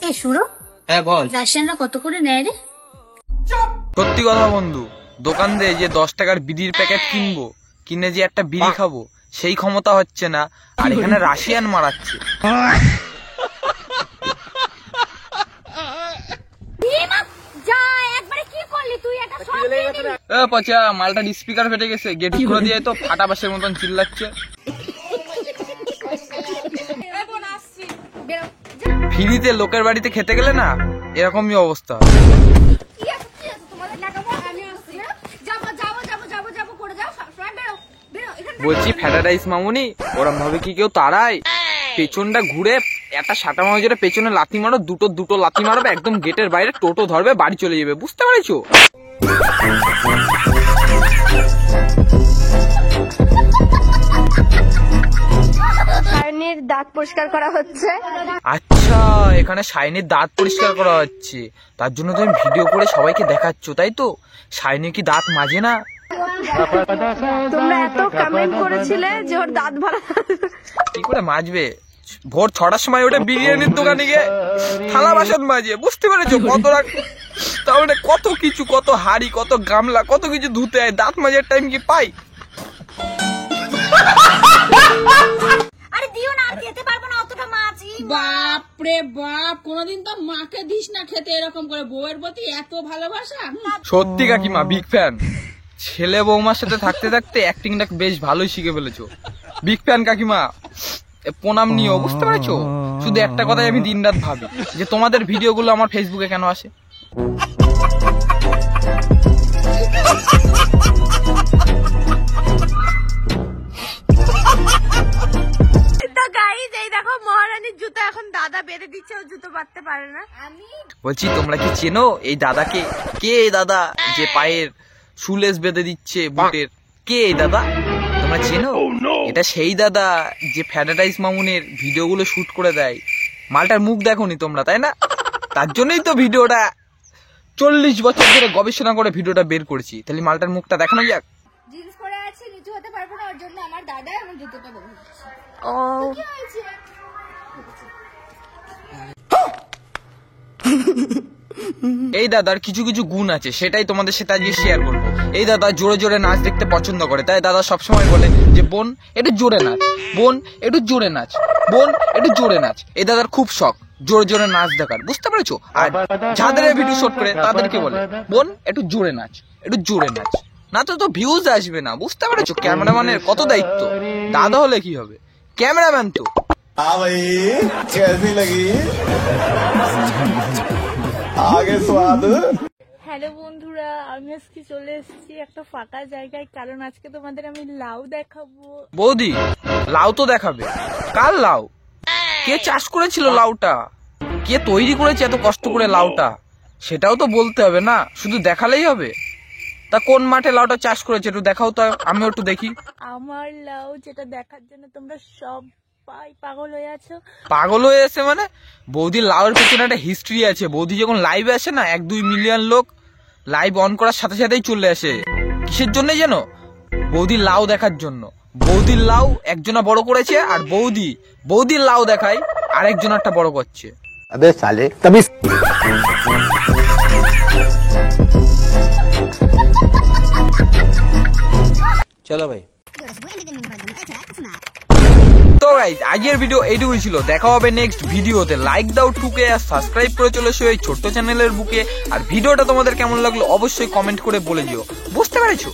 এই শুরু হ্যাঁ বল। রাশিয়ানরা কত করে নেয় রে? সত্যি কথা বন্ধু, দোকান দিয়ে যে 10 টাকার বিড়ির প্যাকেট কিনবো, কিনে যে একটা বিড়ি খাবো সেই ক্ষমতা হচ্ছে না, আর এখানে রাশিয়ান মারাচ্ছে। পচা মালটার স্পিকার ফেটে গেছে, গেট করে দিয়ে তো ফাটা বাসের মতন চিল্লাচ্ছে। ফ্রিতে লোকের বাড়িতে খেতে গেলে না এরকমই অবস্থা। বলছি ফ্রাইড রাইস মামুনি, ওরম ভাবে কি কেউ তাড়ায়? পেছনটা ঘুরে একটা সাটা মাঝে পেছনে লাথি মারো, দুটো লাথি মারবে, একদম গেটের বাইরে টোটো ধরবে, বাড়ি চলে যাবে। বুঝতে পারছো? শাইনির দাঁত পরিষ্কার করা হচ্ছে। আচ্ছা, এখানে শাইনির দাঁত পরিষ্কার করা হচ্ছে, তার জন্য তুমি ভিডিও করে সবাইকে দেখাচ্ছ, তাই তো? শাইনি কি দাঁত মাজে না? তোমরা এত কমেন্ট করেছিলে যে ওর দাঁত ভরা। কি করে মাজবে? ভোর 6টার সময় ওটা বিরিয়ানির দোকানে গিয়ে থালা বাসন মাজে। বুঝতে পেরেছো? তাহলে কত কিছু, কত হাড়ি, কত গামলা, কত কিছু ধুতে হয়, দাঁত মাজার টাইম কি পাই? আরে দিও না, আর খেতে পারবো না অতটা মাছ। বাপ রে বাপ, কোনদিন তো মাকে দিস না খেতে এরকম করে, বউয়ের প্রতি এত ভালোবাসা। সত্যি কাকিমা বিগ ফ্যান। ছেলে বৌমার সাথে থাকতে থাকতে অ্যাক্টিংটা বেশ ভালোই শিখে ফেলেছো। বিগ ফ্যান কাকিমা, প্রণাম নিও। বুঝতে পারছো? শুধু একটা কথাই আমি দিনরাত ভাবি, যে তোমাদের ভিডিওগুলো আমার ফেসবুকে কেন আসে। মহারানীর জুতো এখন দাদা বেঁধে দিচ্ছে, ও জুতো বাঁধতে পারে না। বলছি তোমরা কি চেনো এই দাদাকে? কে এই দাদা যে পায়ের শুলেস বেঁধে দিচ্ছে বুটের? কে এই দাদা? তোমরা চেনো? এটা সেই দাদা যে ফ্রাইড রাইস মামুনের ভিডিওগুলো শুট করে দেয়। মালটার মুখ দেখোনি তোমরা, তাই না? তার জন্যই তো ভিডিওটা 40 বছর ধরে গবেষণা করে ভিডিওটা বের করেছি। তাহলে মালটার মুখটা দেখানো যাক। জিন্স পরে আছে, নিচু হতে পারবো না, ওর জন্য আমার দাদা আমার জুতোটা বেঁধে দিচ্ছে। ও কি হয়েছে? এই দাদার কিছু কিছু গুণ আছে, সেটাই তোমাদের সাথে আজকে শেয়ার করবো। এই দাদা জোরে জোরে নাচ দেখতে পছন্দ করে, তাই দাদা সবসময় বলে যে বোন একটু জোরে নাচ, বোন একটু জোরে নাচ, বোন একটু জোরে নাচ। এই দাদার খুব শখ জোরে জোরে নাচ দেখার। বুঝতে পেরেছো? আর যাদের ভিডিও শুট করে তাদেরকে বলে বোন একটু জোরে নাচ, একটু জোরে নাচ, না তো ভিউজ আসবে না। বুঝতে পেরেছো? ক্যামেরাম্যানের কত দায়িত্ব। দাদা হলে কি হবে, ক্যামেরাম্যান তো। হ্যালো বন্ধুরা, আমি আজকে চলে এসেছি একটা ফাঁকা জায়গায়, কারণ আজকে তোমাদের আমি লাউ দেখাবো। বৌদি লাউ তো দেখাবে? কার লাউ? কে চাষ করেছিল লাউটা? কে তৈরি করেছে এত কষ্ট করে লাউটা? সেটাও তো বলতে হবে না, শুধু দেখালেই হবে? তা কোন মাঠে লাউটা চাষ করেছে একটু দেখাও তো, আমিও একটু দেখি। আমার লাউ, যেটা দেখার জন্য তোমরা সবাই পাগল হয়ে আছো। পাগল হয়ে আছে মানে? বৌদির লাউয়ের পেছনে একটা হিস্ট্রি আছে। বৌদি যখন লাইভে আসে না, 1-2 মিলিয়ন লোক লাইভ অন করার সাথে সাথেই চলে আসে। কিসের জন্য জানো? বৌদির লাউ দেখার জন্য। বৌদির লাউ একজনা বড় করেছে, আর বৌদির লাউ দেখায় আরেকজন একটা বড় করছে। अबे साले तभी চলো ভাই। তো গাইস, আজকের ভিডিও এইটুকুই ছিল। দেখা হবে নেক্সট ভিডিওতে। লাইক দাও টুকে, আর সাবস্ক্রাইব করে চলে এসো এই ছোট্ট চ্যানেলের বুকে। আর ভিডিওটা তোমাদের কেমন লাগলো অবশ্যই কমেন্ট করে বলে দিও। বুঝতে পেরেছো?